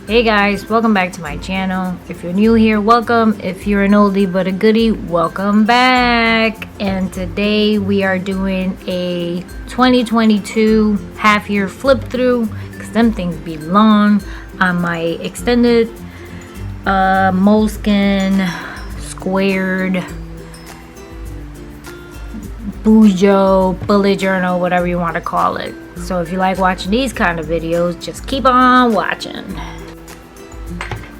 Hey guys, welcome back to my channel. If you're new here, welcome. If you're an oldie but a goodie, welcome back. And today we are doing a 2022 half year flip through, because them things be long, on my extended Moleskine squared Bujo bullet journal, whatever you want to call it. So if you like watching these kind of videos, just keep on watching.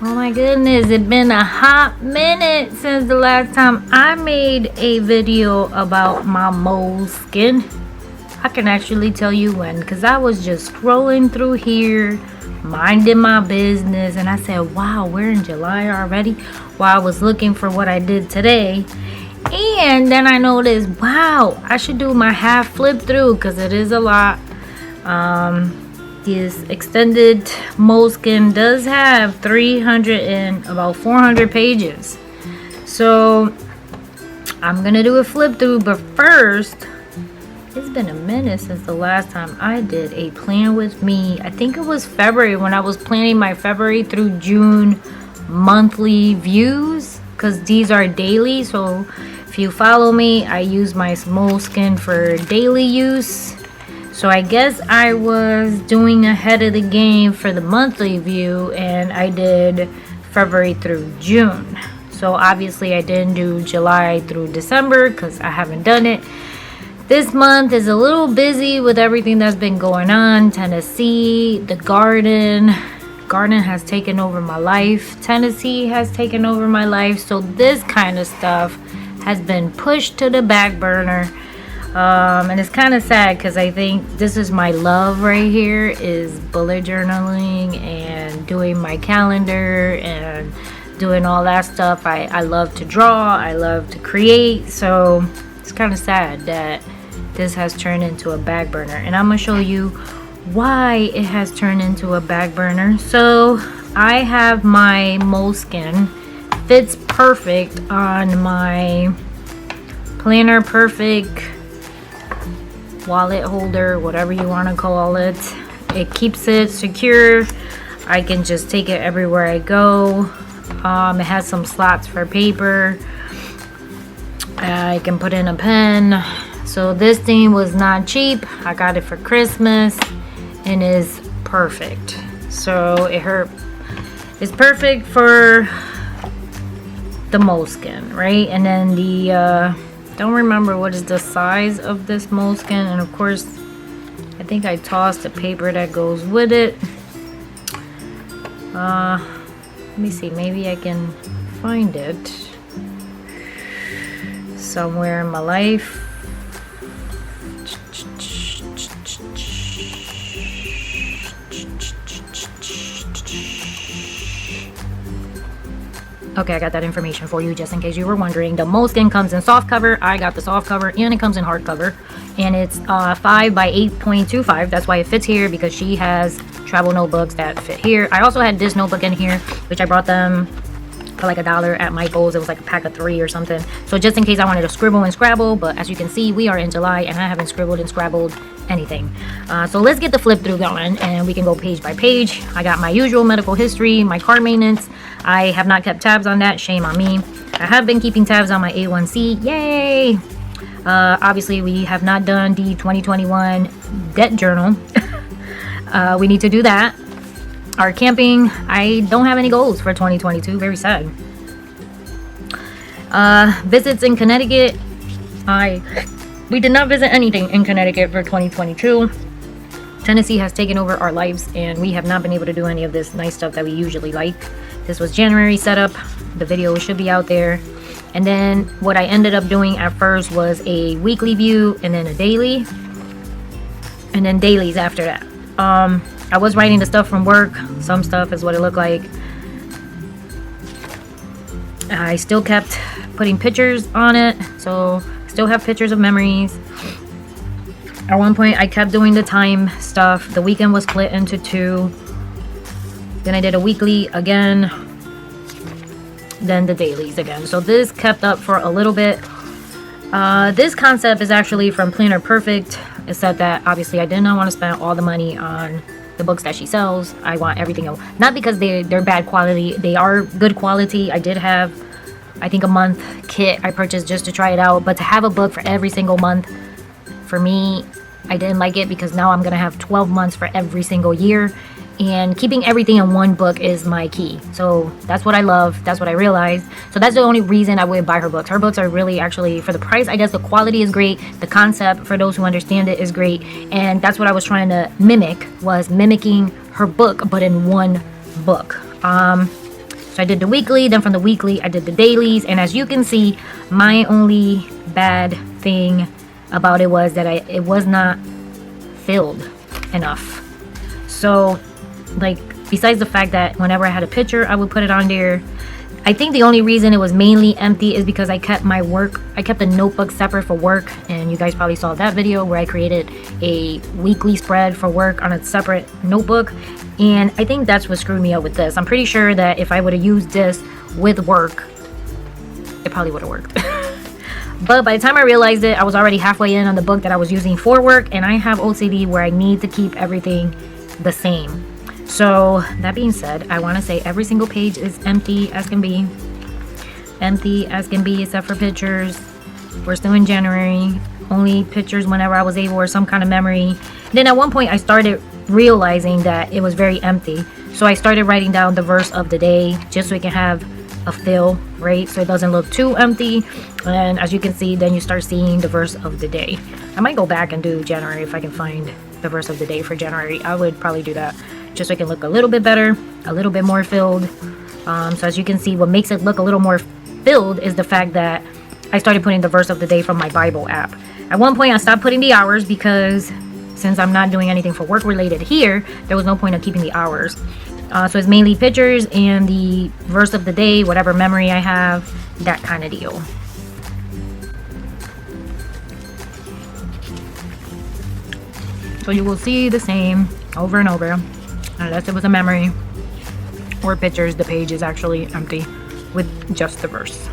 Oh my goodness, it's been a hot minute since the last time I made a video about my moleskin. I can actually tell you when, because I was just scrolling through here, minding my business, and I said, wow, we're in July already? While I was looking for what I did today. And then I noticed, wow, I should do my half flip through, because it is a lot. This extended Moleskine does have 300 and about 400 pages. So I'm gonna do a flip through, but first, it's been a minute since the last time I did a plan with me. I think it was February when I was planning my February through June monthly views, because these are daily. So if you follow me, I use my Moleskine for daily use. So I guess I was doing ahead of the game for the monthly view, and I did February through June. So obviously I didn't do July through December because I haven't done it. This month is a little busy with everything that's been going on. Tennessee, the garden has taken over my life. Tennessee has taken over my life. So this kind of stuff has been pushed to the back burner. And it's kind of sad because I think this is my love right here, is bullet journaling and doing my calendar and doing all that stuff. I love to draw, I love to create, so it's kind of sad that this has turned into a back burner, and I'm gonna show you why it has turned into a back burner. So I have my Moleskine, fits perfect on my Planner Perfect wallet holder, whatever you want to call it. It keeps it secure. I can just take it everywhere I go. It has some slots for paper. I can put in a pen. So this thing was not cheap. I got it for Christmas and is perfect. So it's perfect for the Moleskine, right? And then the don't remember what is the size of this Moleskine, and of course I think I tossed the paper that goes with it. Let me see, maybe I can find it somewhere in my life. Okay, I got that information for you just in case you were wondering. The Moleskine comes in soft cover. I got the soft cover, and it comes in hard cover. And it's 5 by 8.25. That's why it fits here, because she has travel notebooks that fit here. I also had this notebook in here, which I brought them for like $1 at Michael's. It was like a pack of 3 or something. So just in case I wanted to scribble and scrabble. But as you can see, we are in July, and I haven't scribbled and scrabbled anything. So let's get the flip through going, and we can go page by page. I got my usual medical history, my card maintenance. I have not kept tabs on that, shame on me. I have been keeping tabs on my A1C, yay! Obviously we have not done the 2021 debt journal. We need to do that. Our camping, I don't have any goals for 2022, very sad. Visits in Connecticut, we did not visit anything in Connecticut for 2022. Tennessee has taken over our lives, and we have not been able to do any of this nice stuff that we usually like. This was January setup. The video should be out there. And then what I ended up doing at first was a weekly view, and then a daily, and then dailies after that. I was writing the stuff from work. Some stuff is what it looked like. I still kept putting pictures on it, so still have pictures of memories. At one point I kept doing the time stuff. The weekend was split into 2. Then I did a weekly again, then the dailies again. So this kept up for a little bit. This concept is actually from Planner Perfect, except that obviously I did not want to spend all the money on the books that she sells. I want everything else. Not because they're bad quality. They are good quality. I did have, I think, a month kit I purchased just to try it out. But to have a book for every single month, for me, I didn't like it because now I'm going to have 12 months for every single year. And keeping everything in one book is my key. So that's what I love. That's what I realized. So that's the only reason I would buy her books. Her books are really, actually, for the price, I guess the quality is great. The concept, for those who understand it, is great. And that's what I was trying to mimic, was mimicking her book, but in one book. So I did the weekly. Then from the weekly, I did the dailies. And as you can see, my only bad thing about it was that it was not filled enough. So, like, besides the fact that whenever I had a picture, I would put it on there. I think the only reason it was mainly empty is because I kept the notebook separate for work. And you guys probably saw that video where I created a weekly spread for work on a separate notebook. And I think that's what screwed me up with this. I'm pretty sure that if I would have used this with work, it probably would have worked. But by the time I realized it, I was already halfway in on the book that I was using for work. And I have OCD where I need to keep everything the same. So that being said, I want to say every single page is empty as can be. Empty as can be, except for pictures. We're still in January. Only pictures whenever I was able, or some kind of memory. Then at one point I started realizing that it was very empty. So I started writing down the verse of the day just so it can have a fill, right? So it doesn't look too empty. And as you can see, then you start seeing the verse of the day. I might go back and do January if I can find the verse of the day for January. I would probably do that just so it can look a little bit better, a little bit more filled. So as you can see, what makes it look a little more filled is the fact that I started putting the verse of the day from my Bible app. At one point I stopped putting the hours because since I'm not doing anything for work related here, there was no point of keeping the hours. So it's mainly pictures and the verse of the day, whatever memory I have, that kind of deal. So you will see the same over and over, unless it was a memory or pictures. The page is actually empty with just the verse.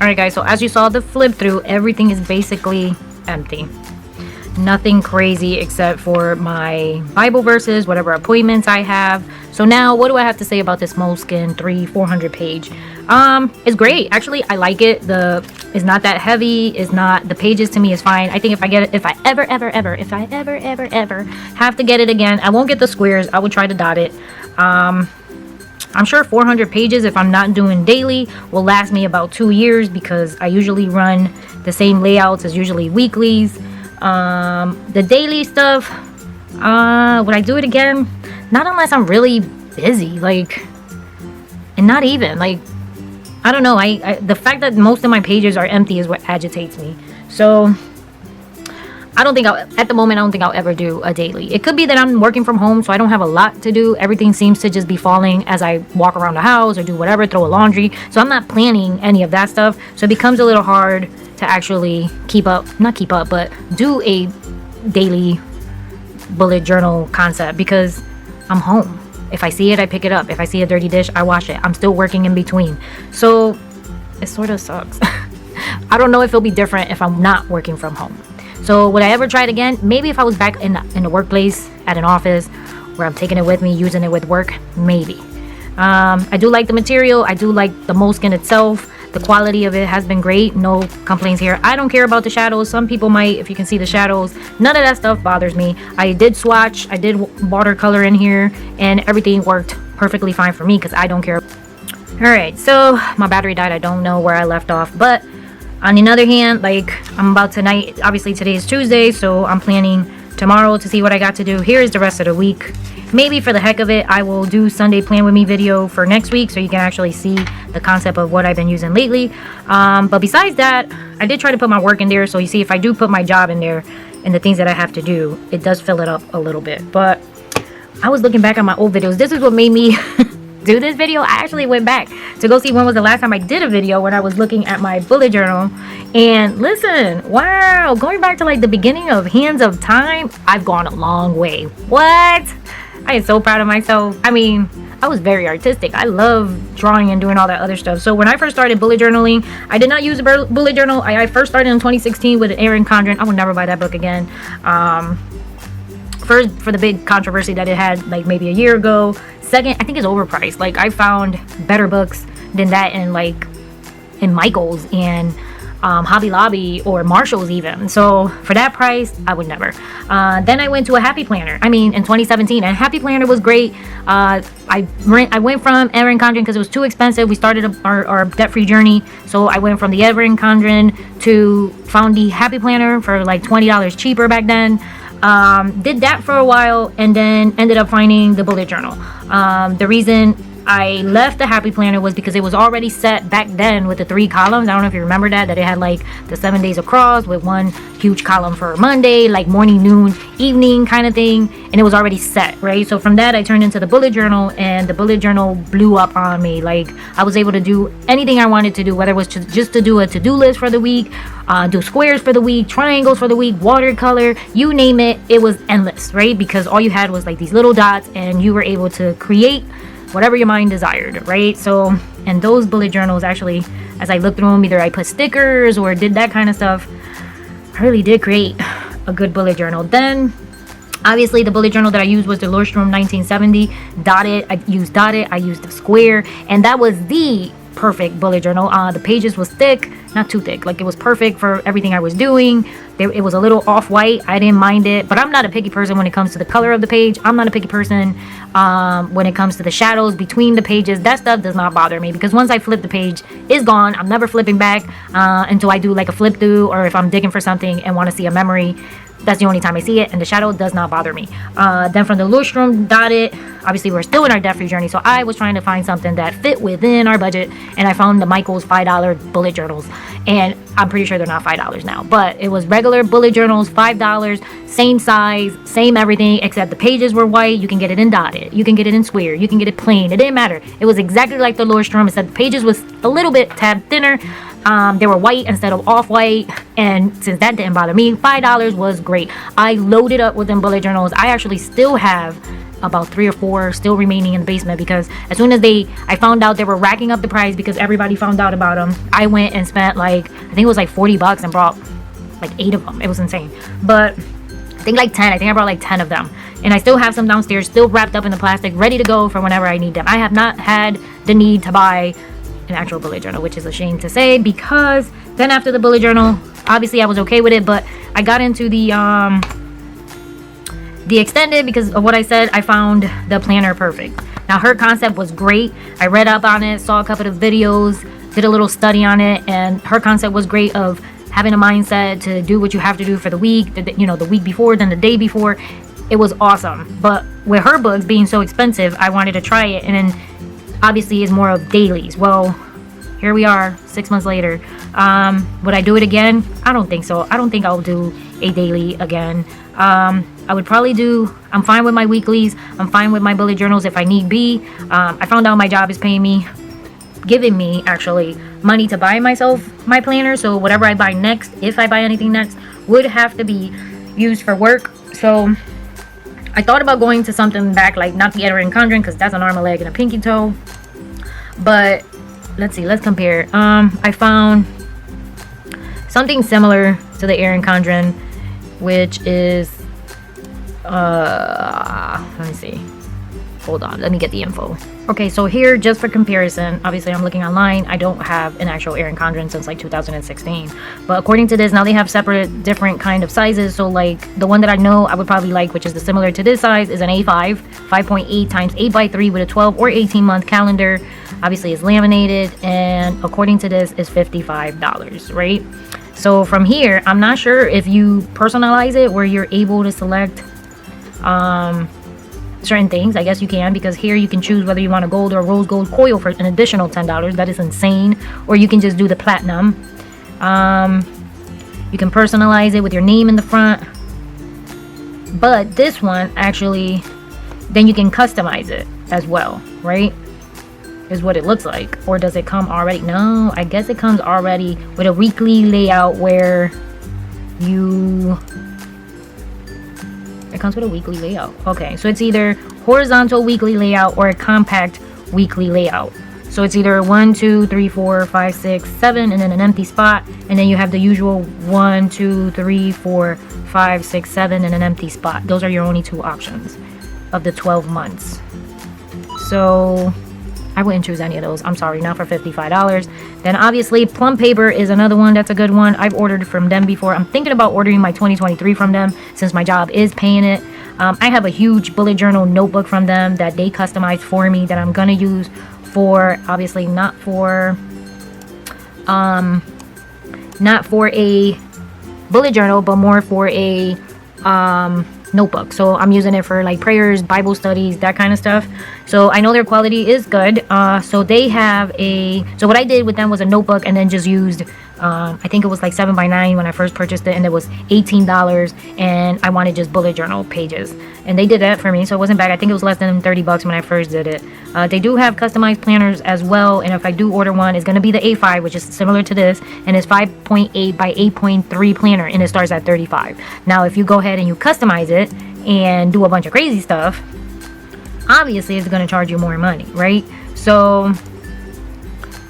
Alright guys, so as you saw the flip through, everything is basically empty. Nothing crazy except for my Bible verses, whatever appointments I have. So now what do I have to say about this Moleskine 400 page? It's great. Actually, I like it. It's not that heavy. It's not, the pages to me is fine. I think if I get it, if I ever have to get it again, I won't get the squares. I would try to dot it. I'm sure 400 pages, if I'm not doing daily, will last me about 2 years because I usually run the same layouts as usually weeklies. The daily stuff, would I do it again? Not unless I'm really busy, like, and not even, like, I don't know. The fact that most of my pages are empty is what agitates me. So I don't think at the moment, I don't think I'll ever do a daily. It could be that I'm working from home, so I don't have a lot to do. Everything seems to just be falling as I walk around the house or do whatever, throw a laundry. So I'm not planning any of that stuff. So it becomes a little hard to actually not keep up, but do a daily bullet journal concept because I'm home. If I see it, I pick it up. If I see a dirty dish, I wash it. I'm still working in between. So it sort of sucks. I don't know if it'll be different if I'm not working from home. So would I ever try it again? Maybe if I was back in the workplace at an office where I'm taking it with me, using it with work, maybe. I do like the material. I do like the Moleskine itself. The quality of it has been great. No complaints here. I don't care about the shadows. Some people might, if you can see the shadows. None of that stuff bothers me. I did swatch. I did watercolor in here. And everything worked perfectly fine for me because I don't care. Alright, so my battery died. I don't know where I left off. But on the other hand, like, I'm about tonight. Obviously, today is Tuesday. So I'm planning tomorrow to see what I got to do. Here is the rest of the week. Maybe for the heck of it, I will do Sunday plan with me video for next week so you can actually see the concept of what I've been using lately. But besides that, I did try to put my work in there. So you see, if I do put my job in there and the things that I have to do, it does fill it up a little bit. But I was looking back at my old videos. This is what made me do this video. I actually went back to go see when was the last time I did a video, when I was looking at my bullet journal. And listen, wow, going back to like the beginning of Hands of Time, I've gone a long way. What? I am so proud of myself. I mean, I was very artistic. I love drawing and doing all that other stuff. So when I first started bullet journaling, I did not use a bullet journal. I first started in 2016 with Erin Condren. I will never buy that book again. first, for the big controversy that it had like maybe a year ago. Second, I think it's overpriced. Like, I found better books than that in like in Michael's and Hobby Lobby or Marshall's even. So for that price, I would never. Then I went to a Happy Planner. I mean, in 2017, and Happy Planner was great. I went from Erin Condren because it was too expensive. We started our debt-free journey, so I went from the Erin Condren to found the Happy Planner for like $20 cheaper back then. Did that for a while, and then ended up finding the bullet journal. The reason I left the Happy Planner was because it was already set back then with the 3 columns. I don't know if you remember that it had like the 7 days across with one huge column for Monday, like morning, noon, evening kind of thing, and it was already set, right? So from that I turned into the bullet journal, and the bullet journal blew up on me. Like, I was able to do anything I wanted to do, whether it was just to do a to-do list for the week, do squares for the week, triangles for the week, watercolor, you name it. It was endless, right? Because all you had was like these little dots, and you were able to create whatever your mind desired, right? So, and those bullet journals, actually, as I looked through them, either I put stickers or did that kind of stuff. I really did create a good bullet journal. Then obviously the bullet journal that I used was the Nordstrom 1970 dotted. I used the square, and that was the perfect bullet journal. The pages was thick, not too thick, like it was perfect for everything I was doing. It was a little off-white. I didn't mind it, but I'm not a picky person when it comes to the color of the page. I'm not a picky person when it comes to the shadows between the pages. That stuff does not bother me, because once I flip the page, it's gone. I'm never flipping back until I do like a flip through, or if I'm digging for something and want to see a memory. That's the only time I see it, and the shadow does not bother me. Then from the Nordstrom dotted, obviously we're still in our debt-free journey, so I was trying to find something that fit within our budget, and I found the Michael's $5 bullet journals, and I'm pretty sure they're not $5 now, but it was regular bullet journals, $5, same size, same everything, except the pages were white. You can get it in dotted, you can get it in square, you can get it plain. It didn't matter. It was exactly like the Nordstrom, except the pages was a little bit tad thinner. They were white instead of off-white, and since that didn't bother me, $5 was great. I loaded up with them bullet journals. I actually still have about 3 or 4 still remaining in the basement, because as soon as I found out they were racking up the price because everybody found out about them, I went and spent like, I think it was like $40 and brought like 8 of them. It was insane. But I think like 10. I think I brought like 10 of them, and I still have some downstairs, still wrapped up in the plastic, ready to go for whenever I need them. I have not had the need to buy an actual bullet journal, which is a shame to say, because then after the bullet journal, obviously I was okay with it, but I got into the extended because of what I said. I found the planner perfect. Now, her concept was great. I read up on it, saw a couple of videos, did a little study on it, and her concept was great of having a mindset to do what you have to do for the week, the week before, then the day before. It was awesome. But with her books being so expensive, I wanted to try it, and then obviously is more of dailies. Well, here we are 6 months later. Would I do it again? I don't think so. I don't think I'll do a daily again. I would probably I'm fine with my weeklies. I'm fine with my bullet journals if I need be. I found out my job is giving me actually money to buy myself my planner. So whatever I buy next, if I buy anything next, would have to be used for work. So I thought about going to something back, like not the Erin Condren, because that's an arm, a leg, and a pinky toe. But let's see, let's compare. I found something similar to the Erin Condren, which is let me see. Hold on, let me get the info. Okay, so here, just for comparison, obviously I'm looking online. I don't have an actual Erin Condren since like 2016, but according to this, now they have separate different kind of sizes. So like the one that I know I would probably like, which is similar to this size, is an A5 5.8 times 8x3 with a 12 or 18 month calendar. Obviously it's laminated, and according to this is $55, right? So from here, I'm not sure if you personalize it where you're able to select certain things. I guess you can, because here you can choose whether you want a gold or rose gold coil for an additional $10. That is insane. Or you can just do the platinum. You can personalize it with your name in the front, but this one actually, then you can customize it as well, right? Is what it looks like. Or does it come already? No, I guess it comes already with a weekly layout where it comes with a weekly layout. Okay, so it's either horizontal weekly layout or a compact weekly layout. So it's either 1, 2, 3, 4, 5, 6, 7, and then an empty spot, and then you have the usual 1, 2, 3, 4, 5, 6, 7, and an empty spot. Those are your only 2 options of the 12 months. So I wouldn't choose any of those. I'm sorry, not for $55. Then obviously plum paper is another one that's a good one. I've ordered from them before. I'm thinking about ordering my 2023 from them since my job is paying it. I have a huge bullet journal notebook from them that they customized for me that I'm gonna use for, obviously not for a bullet journal, but more for a notebook. So I'm using it for like prayers, Bible studies, that kind of stuff. So I know their quality is good. So they have so what I did with them was a notebook, and then just used I think it was like 7x9 when I first purchased it, and it was $18, and I wanted just bullet journal pages, and they did that for me, so it wasn't bad. I think it was less than $30 when I first did it. They do have customized planners as well, and if I do order one, it's going to be the A5, which is similar to this, and it's 5.8 by 8.3 planner, and it starts at $35. Now if you go ahead and you customize it and do a bunch of crazy stuff, obviously it's going to charge you more money, right? So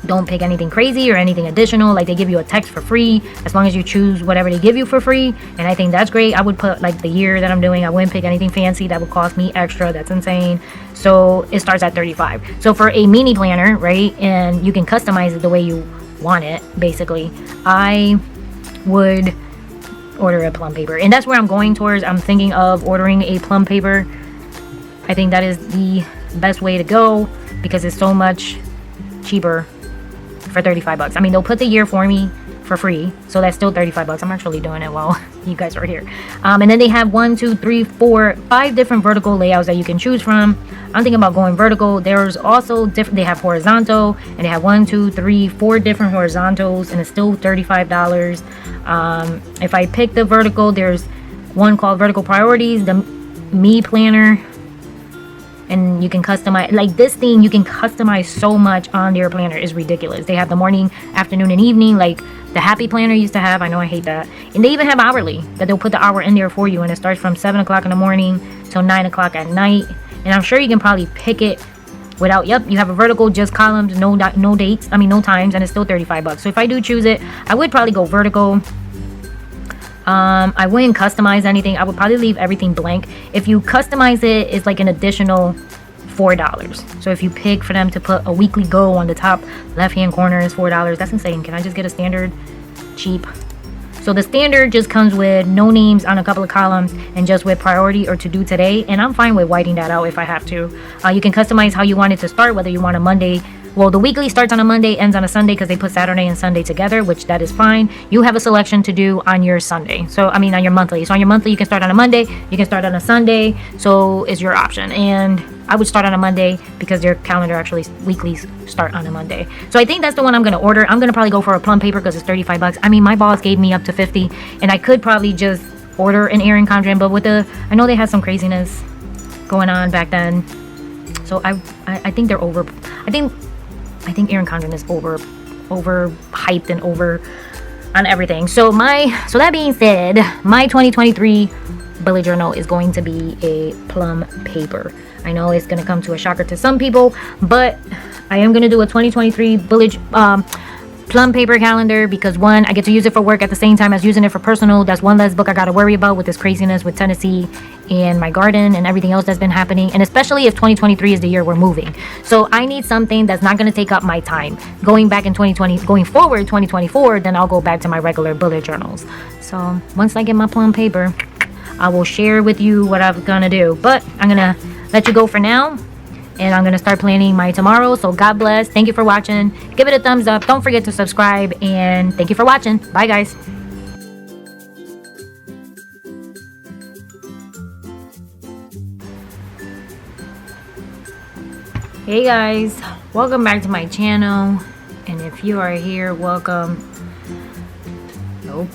don't pick anything crazy or anything additional. Like, they give you a text for free as long as you choose whatever they give you for free, and I think that's great. I would put like the year that I'm doing. I wouldn't pick anything fancy that would cost me extra. That's insane. So it starts at $35. So for a mini planner, right, and you can customize it the way you want it, basically, I would order a plum paper, and that's where I'm going towards. I'm thinking of ordering a plum paper. I think that is the best way to go because it's so much cheaper for $35. I mean, they'll put the year for me for free, so that's still $35. I'm actually doing it while you guys are here. And then they have 1, 2, 3, 4, 5 different vertical layouts that you can choose from. I'm thinking about going vertical. There's also different. They have horizontal, and they have 1, 2, 3, 4 different horizontals, and it's still $35. If I pick the vertical, there's one called Vertical Priorities, the Me Planner. And you can customize, like this thing, you can customize so much on their planner. Is ridiculous. They have the morning, afternoon, and evening, like the Happy Planner used to have. I know I hate that. And they even have hourly, that they'll put the hour in there for you, and it starts from 7 o'clock in the morning till 9 o'clock at night. And I'm sure you can probably pick it without, yep, you have a vertical, just columns, no dates, I mean no times, and it's still $35. So if I do choose it, I would probably go vertical. I wouldn't customize anything. I would probably leave everything blank. If you customize it, it's like an additional $4. So if you pick for them to put a weekly goal on the top left hand corner, is $4. That's insane. Can I just get a standard cheap? So the standard just comes with no names on a couple of columns and just with priority or to do today, and I'm fine with whiting that out if I have to. You can customize how you want it to start, whether you want a Monday. Well, the weekly starts on a Monday, ends on a Sunday, because they put Saturday and Sunday together, which that is fine. You have a selection to do on your Sunday. So, I mean, on your monthly. So on your monthly, you can start on a Monday, you can start on a Sunday. So it's your option. And I would start on a Monday because their calendar actually weeklies start on a Monday. So I think that's the one I'm going to order. I'm going to probably go for a plum paper because it's $35. I mean, my boss gave me up to $50, and I could probably just order an Erin Condren, but with I know they had some craziness going on back then. So I think they're over. I think Erin Condren is over hyped and over on everything. So that being said, my 2023 bullet journal is going to be a plum paper. I know it's going to come to a shocker to some people, but I am going to do a 2023 plum paper calendar because, one, I get to use it for work at the same time as using it for personal. That's one less book I got to worry about with this craziness with Tennessee and my garden and everything else that's been happening, and especially if 2023 is the year we're moving. So I need something that's not going to take up my time. Going forward 2024, then I'll go back to my regular bullet journals. So once I get my plum paper, I will share with you what I'm gonna do. But I'm gonna let you go for now, and I'm gonna start planning my tomorrow. So God bless. Thank you for watching. Give it a thumbs up. Don't forget to subscribe, and thank you for watching. Bye, guys. Hey guys, welcome back to my channel, and if you are here, welcome. Nope.